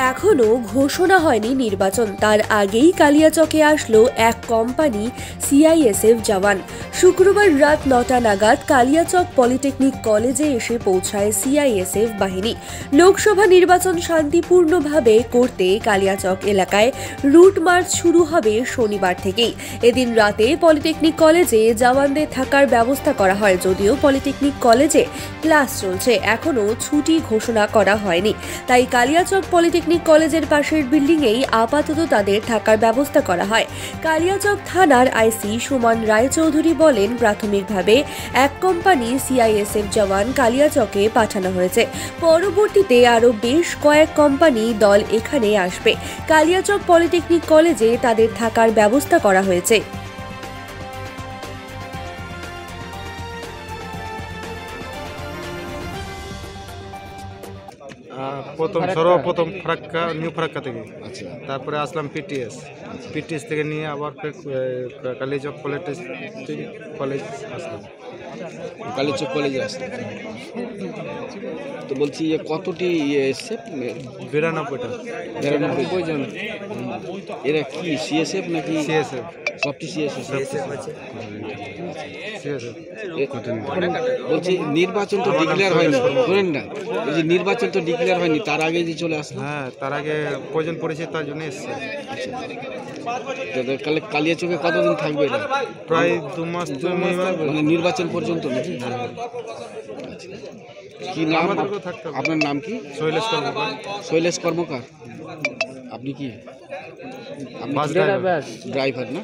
এখনো ঘোষণা হয়নি নির্বাচন, তার আগেই কালিয়াচকে আসলো এক কোম্পানি সিআইএসএফ জওয়ান। শুক্রবার রাত 9টা নাগাদ কালিয়াচক পলিটেকনিক কলেজে এসে পৌঁছায় সিআইএসএফ বাহিনী। লোকসভা নির্বাচন শান্তিপূর্ণভাবে করতে কালিয়াচক এলাকায় রুট মার্চ শুরু হবে শনিবার থেকেই। এদিন রাতে পলিটেকনিক কলেজে জওয়ানদের থাকার ব্যবস্থা করা হয়। যদিও পলিটেকনিক কলেজে ক্লাস চলছে, এখনো ছুটি ঘোষণা করা হয়নি, তাই কালিয়াচক পলিটেকনিক কলেজের পাশের বিল্ডিংয়েই আপাতত তাদের থাকার ব্যবস্থা করা হয়। কালিয়াচক থানার আইসি সুমন রায়চৌধুরী বলেন, প্রাথমিকভাবে এক কোম্পানি সিআইএসএফ জওয়ান কালিয়াচকে পাঠানো হয়েছে। পরবর্তীতে আরও বেশ কয়েক কোম্পানি দল এখানে আসবে। কালিয়াচক পলিটেকনিক কলেজে তাদের থাকার ব্যবস্থা করা হয়েছে। সর্বপ্রথম ফারাক্কা নিউ ফারাক্কা থেকে, তারপরে আসলাম পিটিএস থেকে নিয়ে আবার কালিয়াচক কলেজ আসলাম। কালিয়াচক কলেজে আসলাম। তো বলছি কতটি এসছে? 92 জন। এরা কি সিএসএফ নাকি? সিএসএফ, সবটি সিএসএফ আছে। বলছি নির্বাচন তো ডিক্লেয়ার হয়নি, শোনেন না, এই যে নির্বাচন তো ডিক্লেয়ার হয়নি, তার আগে যে চলে আসলো। হ্যাঁ, তার আগে প্রয়োজন পড়েছে, তার জন্য এসছে। কালিয়াচকে কতদিন থাকবে এরা? প্রায় 2 মাস, মানে নির্বাচন পর্যন্ত নাকি? কি নাম আপনার? নাম কি? শৈলেশ কর্মকার। আপনি কি? ড্রাইভার না?